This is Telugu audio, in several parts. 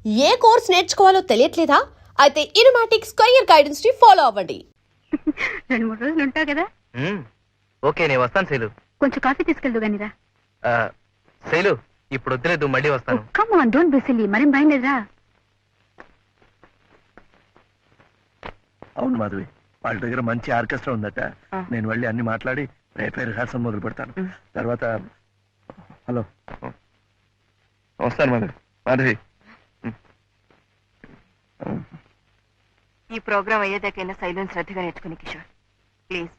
ఏ కోర్స్ నేర్చుకోవాలో తెలియట్లేదా? అయితే ఇనుమాటిక్స్ కెరియర్ గైడెన్స్ ని ఫాలో అవ్వండి. 2-3 రోజులు ఉంటావు కదా. ఓకే, నేను వస్తాను శైలు. కొంచెం కాఫీ తీసుకెళ్దు గానిరా. శైలు, ఇప్పుడు వద్దులేదు, మళ్ళీ వస్తాను. Come on, don't be silly. మరేం భయం లేదురా. అవును మాధవి, వాళ్ళ దగ్గర మంచి ఆర్కెస్ట్రా ఉందట. నేను వెళ్ళి అన్ని మాట్లాడి రేపే రిహార్సల్ మొదలు పెడతాను. తర్వాత హలో, వస్తాను మాధవి. మాధవి, ఈ ప్రోగ్రాం అయ్యేదాకైనా సైలెన్స్ శ్రద్ధగా నేర్చుకుని కిషోర్, ప్లీజ్.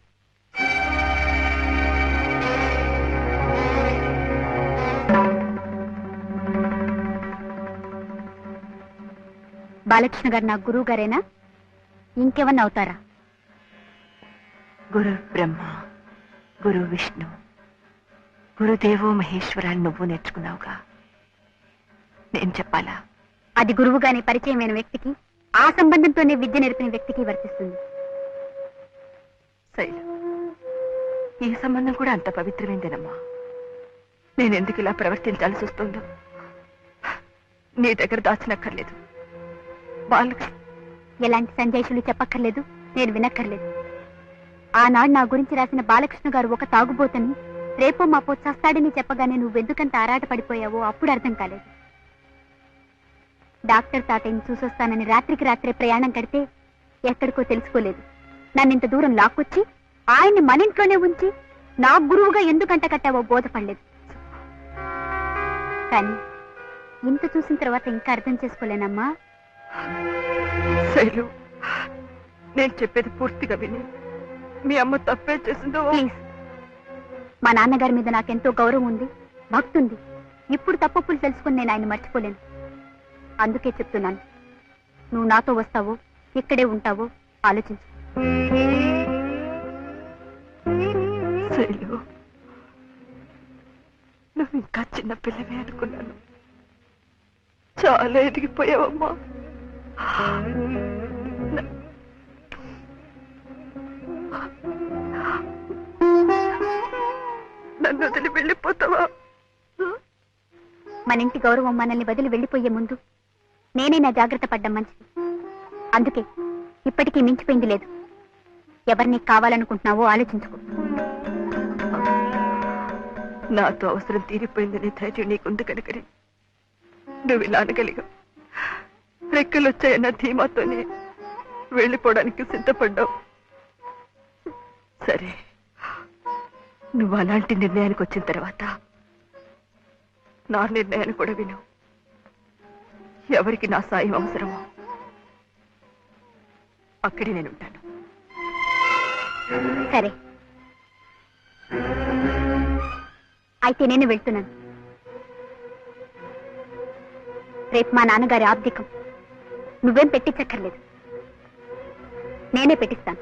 బాలకృష్ణ గారు నా గురువు గారేనా? ఇంకేమన్నా అవుతారా? గురు బ్రహ్మ, గురు విష్ణు, గురుదేవో మహేశ్వర నువ్వు నేర్చుకున్నావుగా, నేను చెప్పాలా? అది గురువుగానే పరిచయమైన వ్యక్తికి, ఆ సంబంధంతోనే విద్య నేర్పిన వ్యక్తికి వర్తిస్తుంది. శైలు, ఈ సంబంధం కూడా అంత పవిత్రమైందేనమ్మా. నేనెందుకు ఇలా ప్రవర్తించాల్సి వస్తుందో నీ దగ్గర దాచినక్కర్లేదు. బాలకృష్ణ ఎలాంటి సంజాయిషులు చెప్పక్కర్లేదు, నేను వినక్కర్లేదు. ఆనాడు నా గురించి రాసిన బాలకృష్ణ గారు ఒక తాగుబోతని, రేపో మాపో చస్తాడని చెప్పగానే నువ్వెందుకంత ఆరాట పడిపోయావో అప్పుడు అర్థం కాలేదు. డాక్టర్ తాతయ్యని చూసొస్తానని రాత్రికి రాత్రే ప్రయాణం కడితే ఎక్కడికో తెలుసుకోలేదు. నన్నింత దూరం లాక్కొచ్చి ఆయన్ని మన ఇంట్లోనే ఉంచి నా గురువుగా ఎందుకంట కట్టావో బోధపడలేదు. కానీ ఇంత చూసిన తర్వాత ఇంకా అర్థం చేసుకోలేనమ్మా. శైలు, నేను చెప్పేది పూర్తిగా విని, మీ అమ్మ తప్పే చేసిందో. ప్లీజ్, మా నాన్నగారి మీద నాకెంతో గౌరవం ఉంది, భక్తి ఉంది. ఇప్పుడు తప్పులు తెలుసుకుని నేను ఆయన మర్చిపోలేను. అందుకే చెప్తున్నాను, నువ్వు నాతో వస్తావో ఇక్కడే ఉంటావో ఆలోచించు. శైలు, నువ్వు ఇంకా చిన్న పిల్లవే అనుకున్నాను. చాలా ఎదిగిపోయావమ్మా. నన్ను వదిలి వెళ్ళిపోతావా? మన ఇంటి గౌరవం మనల్ని వదిలి వెళ్ళిపోయే ముందు నేనే నా జాగ్రత్త పడ్డం మంచిది. అందుకే ఇప్పటికీ మించిపోయింది లేదు. ఎవరిని కావాలనుకుంటున్నావో ఆలోచించుకో. నాతో అవసరం తీరిపోయిందనే ధైర్యం నీకుంది కనుకనే నువ్వు ఇలా అనగలిగావు. రెక్కలు వచ్చాయన్న ధీమాతోనే వెళ్ళిపోవడానికి సిద్ధపడ్డావు. సరే, నువ్వు అలాంటి నిర్ణయానికి వచ్చిన తర్వాత నా నిర్ణయాన్ని కూడా విను. ఎవరికి నా సాయం అవసరమో అక్కడే నేను ఉంటాను. సరే, అయితే నేను వెళ్తున్నాను. రేపు మా నాన్నగారి ఆబ్దికం. నువ్వేం పెట్టించక్కర్లేదు, నేనే పెట్టిస్తాను.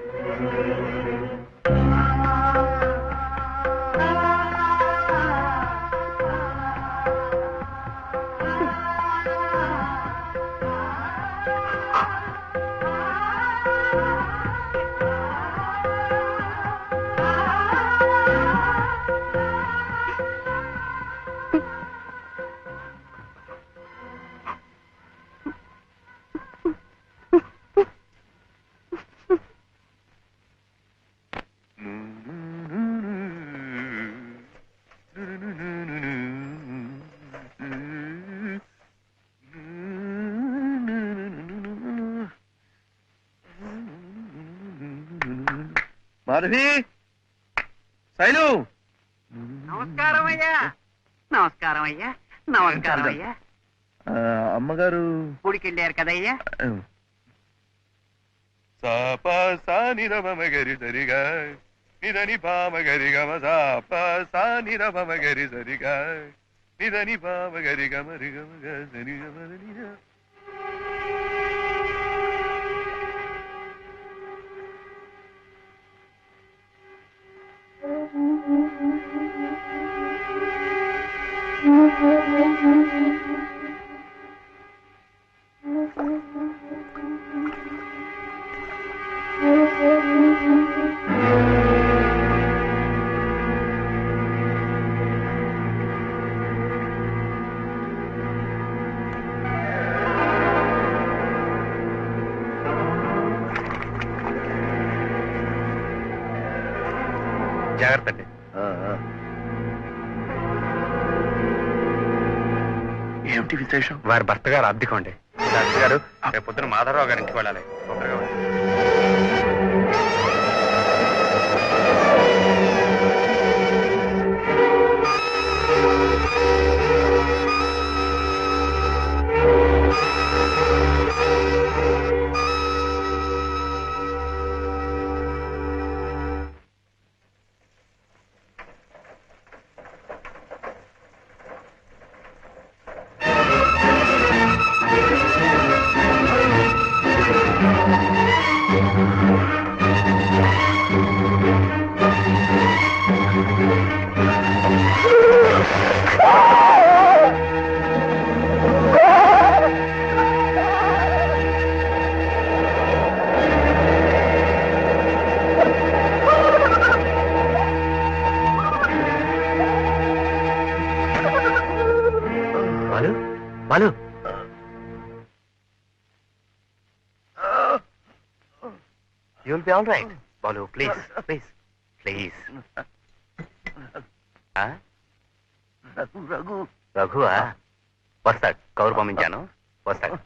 మాధవి, శైలు. నమస్కారం అయ్యా. నమస్కారం అయ్యా. నమస్కారం అయ్యా. అమ్మగారు గుడికెళ్ళారు కదయ్యా. సానిరమగరి సరిగా నిదని పామగరి గమ సానిరమగరి సరిగా నిదని పామగరి గమరి గమ సరి గమరి. జాగ్రత్త అండి. ఆ, ఆ. ఏమిటి విశేషం? వారి భర్త గారు అద్దెకం అండి. డాక్టర్ గారు రేపు పొద్దున మాధవరావు గారి ఇంటికి వెళ్ళాలి. తొందరగా వచ్చి. Balu Balu you will be all right. Balu please please please. Raghu Raghu రఘువా? వస్తాడు. కౌరు పంపించాను, వస్తాడు.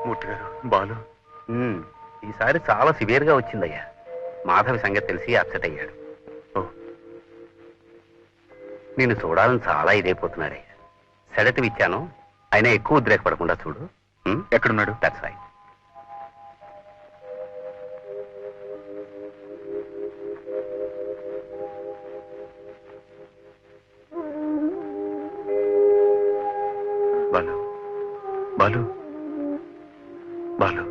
మూర్తి గారు, బాలు ఈసారి చాలా సివియర్ గా వచ్చిందయ్యా. మాధవి సంగతి తెలిసి అప్సెట్ అయ్యాడు. నేను చూడాలని చాలా ఇదైపోతున్నాడయ్యా. సెడటివ్ ఇచ్చాను, అయినా ఎక్కువ ఉద్రేకపడకుండా చూడు. ఎక్కడున్నాడు? That's right. బాలు బాలు బాలు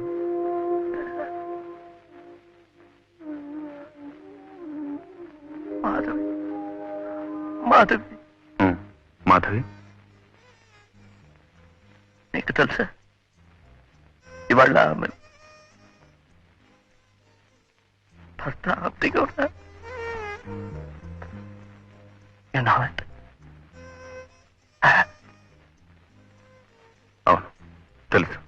మాధవి మాధవి మాధవి, నీకు తెలుసా ఇవాళ ఆమె భర్త ఆప్తిగా ఉన్నా. You know it. అవును తెలుసు.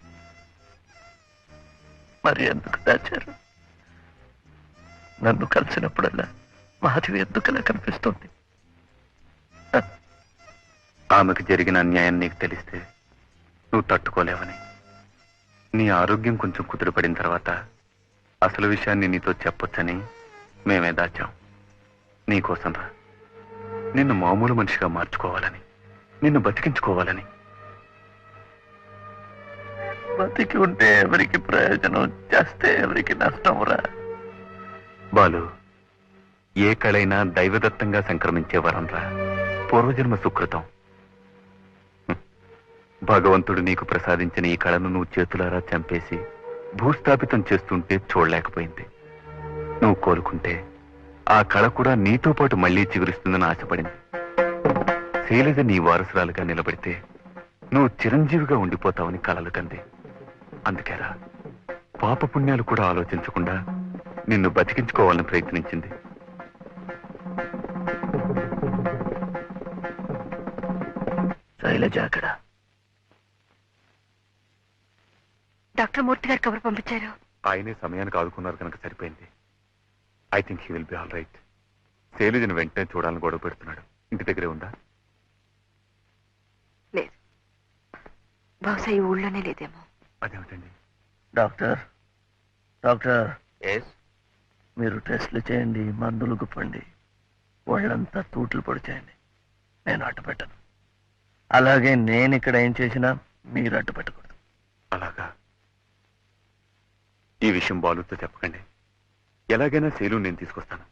మరి ఎందుకు దాచారు? నన్ను కలిసినప్పుడల్లా మాధవి ఎందుకలా కనిపిస్తుంది? ఆమెకు జరిగిన అన్యాయం నీకు తెలిస్తే నువ్వు తట్టుకోలేవని, నీ ఆరోగ్యం కొంచెం కుదురుపడిన తర్వాత అసలు విషయాన్ని నీతో చెప్పొచ్చని మేమే దాచాం. నీకోసం రా, నిన్ను మామూలు మనిషిగా మార్చుకోవాలని, నిన్ను బతికించుకోవాలని. బతికి ఉంటే ఎవరికి ప్రయోజనం, చేస్తే ఎవరికి నష్టం రా. బాలు, ఏ కళైనా దైవదత్తంగా సంక్రమించే వరం రా, పూర్వజన్మ సుకృతం. భగవంతుడు నీకు ప్రసాదించిన ఈ కళను నువ్వు చేతులారా చంపేసి భూస్థాపితం చేస్తుంటే చూడలేకపోయింది. నువ్వు కోరుకుంటే ఆ కళ కూడా నీతో పాటు మళ్లీ చిగురిస్తుందని ఆశపడింది. శైలజ నీ వారసురాలుగా నిలబడితే నువ్వు చిరంజీవిగా ఉండిపోతావని కలలు కంది. అందుకేరా పాపపుణ్యాలు కూడా ఆలోచించకుండా నిన్ను బతికించుకోవాలని ప్రయత్నించింది. శైలజ అక్కడ. డాక్టర్ మూర్తి గారు కబురు పంపించారు. ఆయనే సమయానికి ఆదుకున్నారు కనుక సరిపోయింది. I think he will be all right. శైలజను వెంటనే చూడాలని గొడవ పెడుతున్నాడు. ఇంటి దగ్గరే ఉందా? లేదు, బహుశా ఈ ఊళ్ళోనే లేదేమో. అదేమిటండి? Doctor doctor yes. మీరు టెస్ట్లు చేయండి, మందులు గుప్పండి, వాళ్ళంతా తూట్లు పొడి చేయండి. నేను అడ్డు పెట్టను. అలాగే నేను ఇక్కడ ఏం చేసినా మీరు అడ్డు పెట్టకూడదు. అలాగా? ఈ విషయం బాలుతో చెప్పకండి. ఎలాగైనా శైలు నేను తీసుకొస్తాను.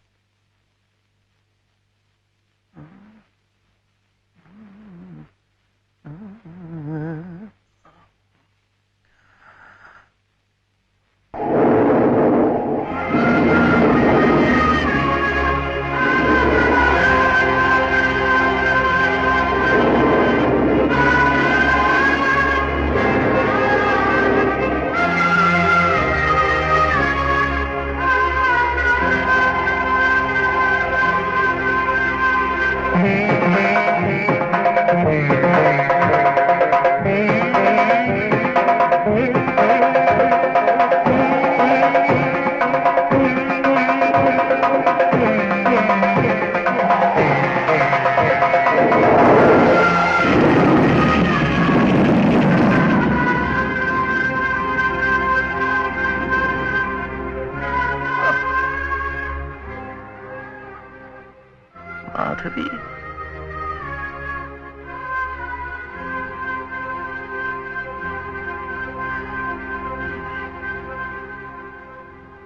మాధవి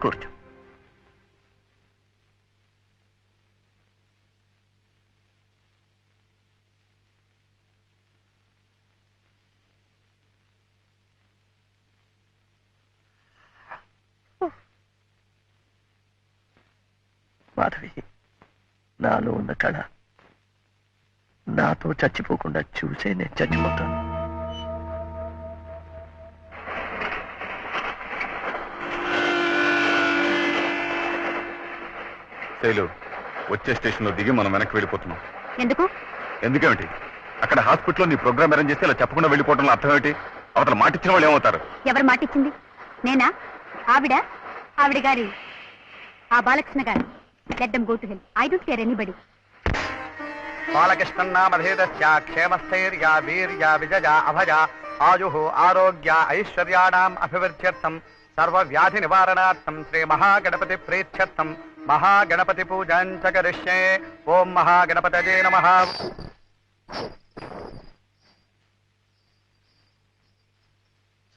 కూర్చో. మాధవి, నాలో ఉన్న కళ నాతో చచ్చిపోకుండా చూసే నేను చచ్చిపోతాను. శైలు, వచ్చే స్టేషన్ లో దిగి మనం వెనక్కి వెళ్ళిపోతున్నాం. ఎందుకు? ఎందుకేమిటి? అక్కడ హాస్పిటల్లో నీ ప్రోగ్రామ్ అరేంజ్ చేస్తే ఇలా చెప్పకుండా వెళ్ళిపోవడంలో అర్థం ఏమిటి? అవతల మాటిచ్చిన వాళ్ళు ఏమవుతారు? ఎవరు మాటిచ్చింది? నేనా? ఆవిడ గారి ఆ బాలకృష్ణ గారు. Let them go to hell. I don't care anybody. బాలకృష్ణన్నామధేదస్య క్షేమస్థైర్యా వీర్యా విజయా అభయ ఆయుః ఆరోగ్య ఐశ్వర్యాణాం అభివృద్ధ్యర్థం సర్వ వ్యాధి నివారణార్థం శ్రీ మహాగణపతి ప్రీత్యర్థం మహాగణపతి పూజాం చ కరిష్యే. ఓం మహాగణపతయే నమః.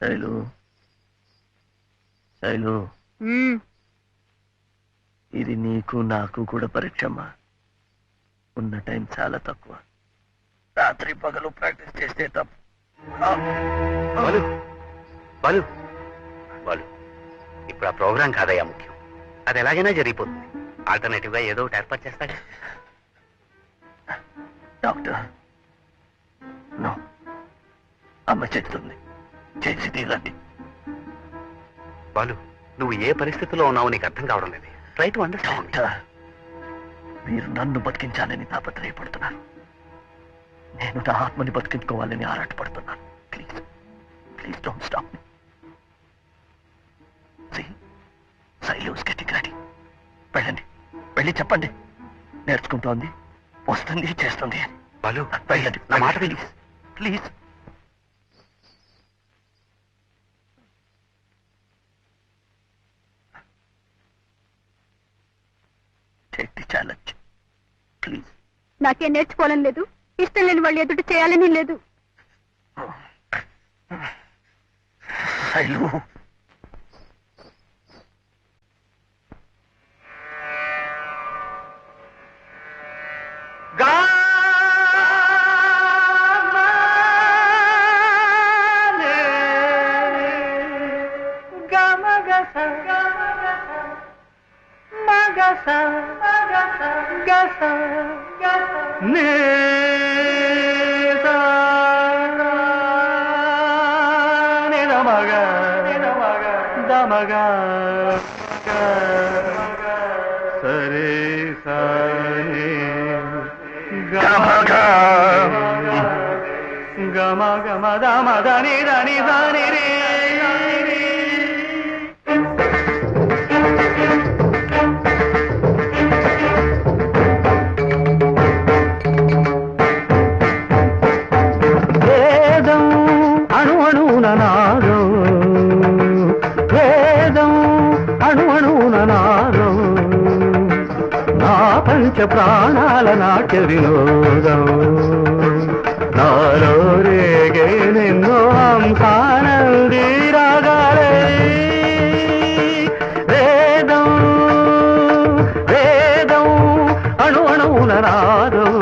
శైలు, శైలు, ఇది నీకు నాకు కూడా పరీక్షమ్మా. ఉన్న టైం చాలా తక్కువ. రాత్రి పగలు ప్రాక్టీస్ చేస్తే తప్పు. బాలు బాలు బాలు, ఇప్పుడు ఆ ప్రోగ్రాం కాదయ్యా ముఖ్యం. అది ఎలాగైనా జరిగిపోతుంది. ఆల్టర్నేటివ్ గా ఏదో ఒకటి ఏర్పాటు చేస్తాగా. డాక్టర్, నో, అమ్మ చెప్తుంది, చేసి తీరండి. బాలు, నువ్వు ఏ పరిస్థితిలో ఉన్నావో నీకు అర్థం కావడం లేదు. Try to understand. డాక్టర్, మీరు నన్ను బతికించాలని తాపత్రయపడుతున్నారు. నేను నా ఆత్మని బతికించుకోవాలని ఆరాటపడుతున్నాను. Please please don't stop me. Sailu's getting ready. వెళ్ళండి, వెళ్ళి చెప్పండి. నేర్చుకుంటోంది, వస్తుంది, చేస్తుంది అని. బాలు, వెళ్ళండి, నా మాట please please. Take the challenge please. నాకేం నేర్చుకోవాలని లేదు, ఇష్టం లేని వాళ్ళు ఎదుటి చేయాలని లేదు. శైలు, ప్రాణాల నాట్య వినోదం నాలో రేగే నిన్నో హంసానంది రాగాలే. వేదం వేదం అణు అణువున నాదం.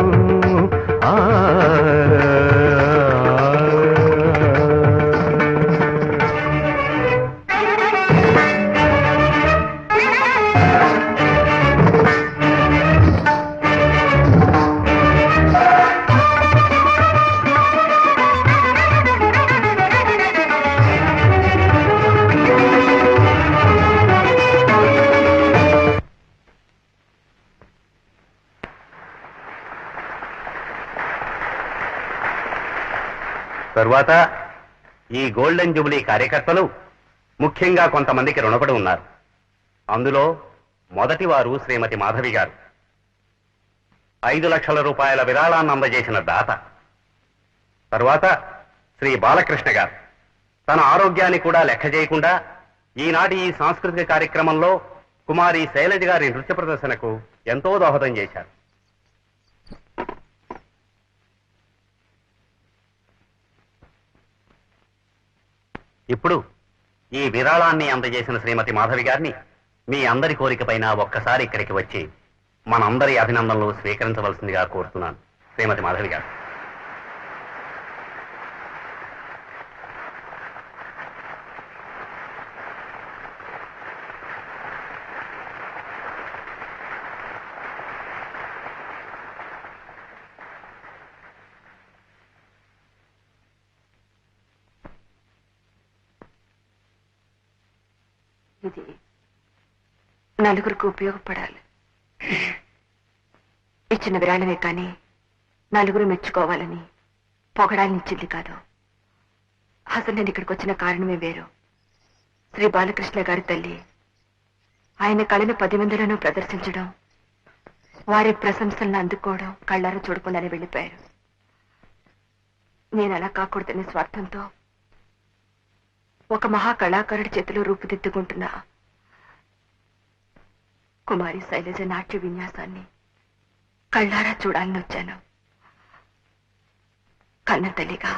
తరువాత ఈ గోల్డెన్ జూబ్లీ కార్యకర్తలు ముఖ్యంగా కొంతమందికి రుణపడి ఉన్నారు. అందులో మొదటి వారు శ్రీమతి మాధవి గారు. 5 లక్షల రూపాయల విరాళాన్ని అందజేసిన దాత. తరువాత శ్రీ బాలకృష్ణ గారు తన ఆరోగ్యాన్ని కూడా లెక్క చేయకుండా ఈనాటి ఈ సాంస్కృతిక కార్యక్రమంలో కుమారి శైలజ గారి నృత్య ప్రదర్శనకు ఎంతో దోహదం చేశారు. ఇప్పుడు ఈ విరాళాన్ని అందజేసిన శ్రీమతి మాధవి గారిని మీ అందరి కోరికపైన ఒక్కసారి ఇక్కడికి వచ్చి మనందరి అభినందనలు స్వీకరించవలసిందిగా కోరుతున్నాను. శ్రీమతి మాధవి గారు. ఇది నలుగురికి ఉపయోగపడాలి. ఇచ్చిన విరాళమే కానీ నలుగురు మెచ్చుకోవాలని పొగడాలని ఇచ్చింది కాదు. అసలు నేను ఇక్కడికి వచ్చిన కారణమే వేరు. శ్రీ బాలకృష్ణ గారి తల్లి ఆయన కళను 10 మందిలోనూ ప్రదర్శించడం, వారి ప్రశంసలను అందుకోవడం కళ్ళారా చూడకుండానే వెళ్ళిపోయారు. నేను అలా కాకూడదనే స్వార్థంతో ఒక మహా కళాకారుడి చేతిలో రూపుదిద్దుకుంటున్న కుమారి శైలజ నాట్య విన్యాసాన్ని కళ్ళారా చూడాలని వచ్చాను. కన్న తల్లిగా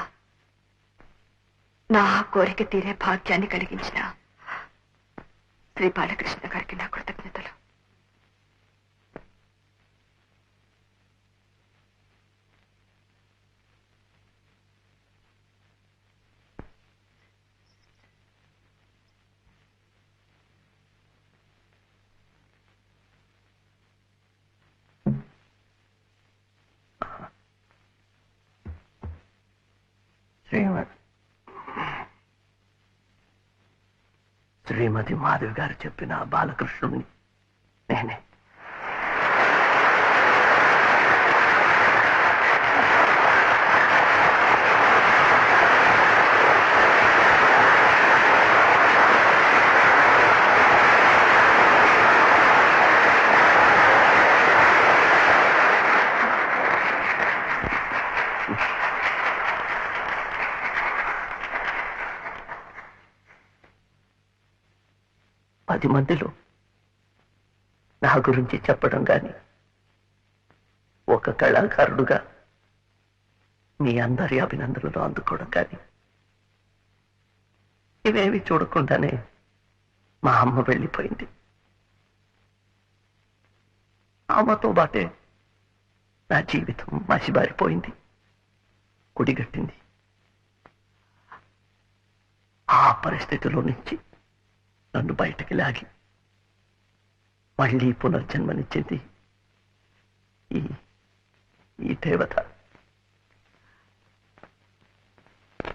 నా కోరిక తీరే భాగ్యాన్ని కలిగించిన శ్రీ బాలకృష్ణ గారికి నా కృతజ్ఞతలు. శ్రీమతి మాధవి గారు చెప్పిన బాలకృష్ణుడిని నేనే. పది మందిలో నా గురించి చెప్పడం కానీ, ఒక కళాకారుడుగా మీ అందరి అభినందనలు అందుకోవడం కానీ, ఇవేవి చూడకుండానే మా అమ్మ వెళ్ళిపోయింది. అమ్మతో బాటే నా జీవితం మసిబారిపోయింది, కుడిగట్టింది. ఆ పరిస్థితిలో నుంచి నన్ను బయటకి లాగి మళ్ళీ పునర్జన్మనిచ్చింది ఈ దేవత.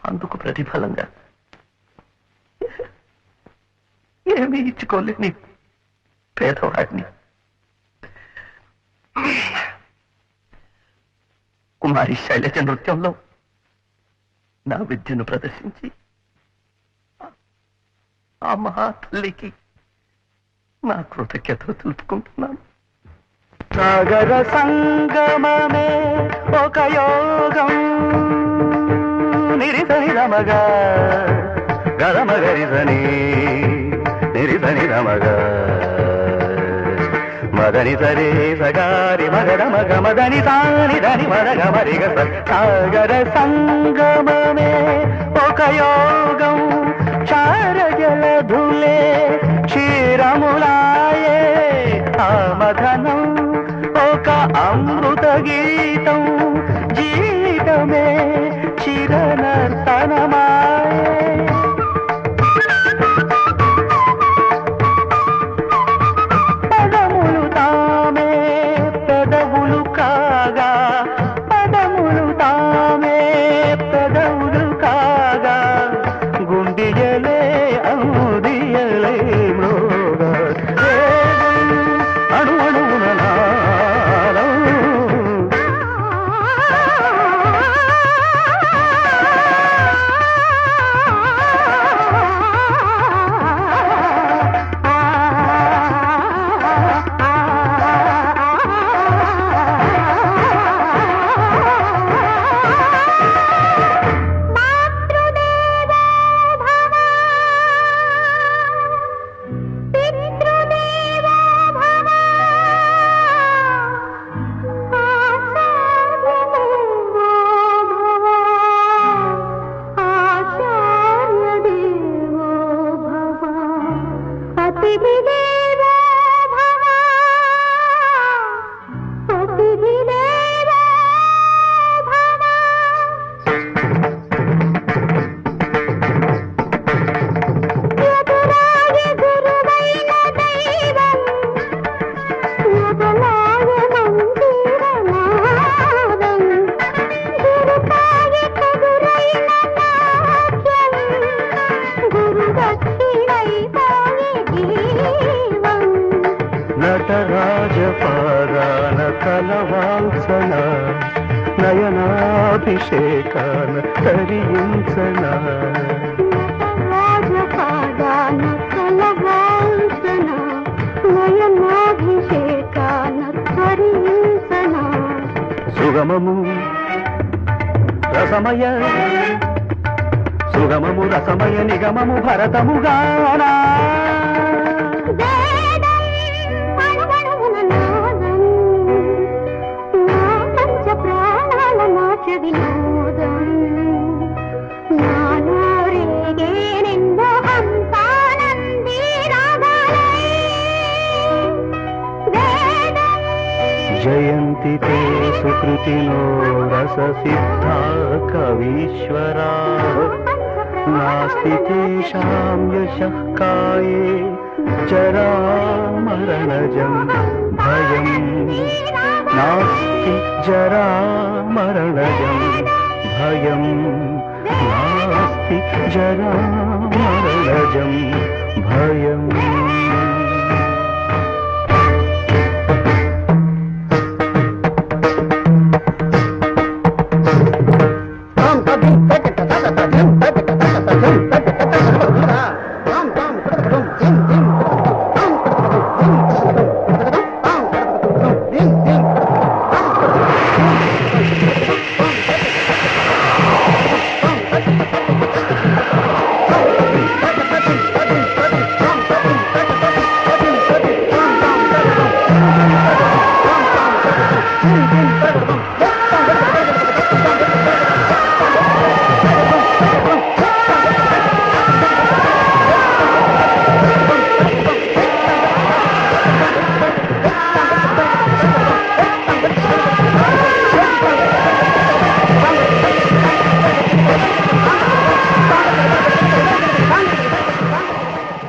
అందుకు ప్రతిఫలంగా ఏమీ ఇచ్చుకోలేని పేదవాడిని కుమారి శైలజ నృత్యంలో నా విద్యను ప్రదర్శించి ఆ మహా తల్లికి నా కృతజ్ఞతలు తెలుపుకుంటున్నాను. సాగర సంగమమే ఒక యోగం, నిరిసని రమగా గరమగరిసని నిరిసని రమగా మదని సరే సగారి మగర మగ మదని సాని దని మరగ మరిగ. సాగర సంగమమే ఒక యోగం, చారజలధులే క్షీరములాయే ఆమధనం ఒక అమృత గీతం, జీవితమే చిరనర్తనమాయే. పదములు తామే పెదవులు కాగా, పదములు తామే పెదవులు కాగా, గుండియలే ఔదియలే మృగా అణు అణువున నాదం. కలవాల్సన నయనాభిషేకాన తరించన రాజపాదాన కలవాల్సన నయనాభిషేకాన తరించన సుగమము రసమయ సుగమము రసమయ నిగమము భరతముగానా వేదం అణువణువున నాదం నా పంచ ప్రాణాల నాట్య వినోదం నాలో రేగే నిందో హంసానంది రాగాలై వేదం జయంతి తే సుకృతినో రససిద్ధా కవీశ్వరా నాస్తి తేషాం యశః కాయే జరామరణజం భయం నాస్తి జరామరణజం భయం నాస్తి జరామరణజం భయం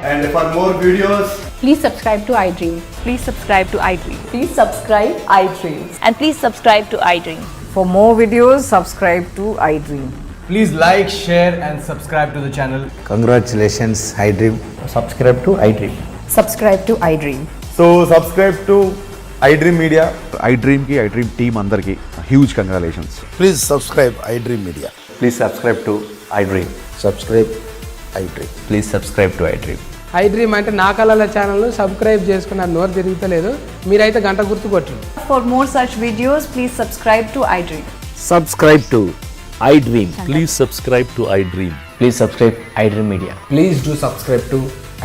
And for more videos, Please subscribe to iDream. Please subscribe to iDream. Please subscribe iDream. And please subscribe to iDream. For more videos, subscribe to iDream. please like, share, and subscribe to the channel. Congratulations, iDream. Subscribe to iDream. Subscribe to iDream. So subscribe to iDream Media. iDream की iDream team अंदर की huge congratulations. Please subscribe iDream Media. Please subscribe to iDream. Subscribe iDream. Please subscribe to iDream. iDream అంటే నా కళల ఛానల్ను సబ్స్క్రైబ్ చేసుకున్న నోరు తిరుగుతలేదు మీరైతే గంట గుర్తు కొట్టండి For more such videos, please subscribe to iDream. Subscribe to iDream. Please subscribe to iDream. Please subscribe iDream Media. Please do subscribe to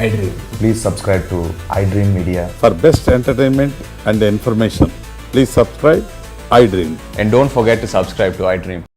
iDream. Please subscribe to iDream Media. For best entertainment and information, please subscribe iDream. And don't forget to subscribe to iDream.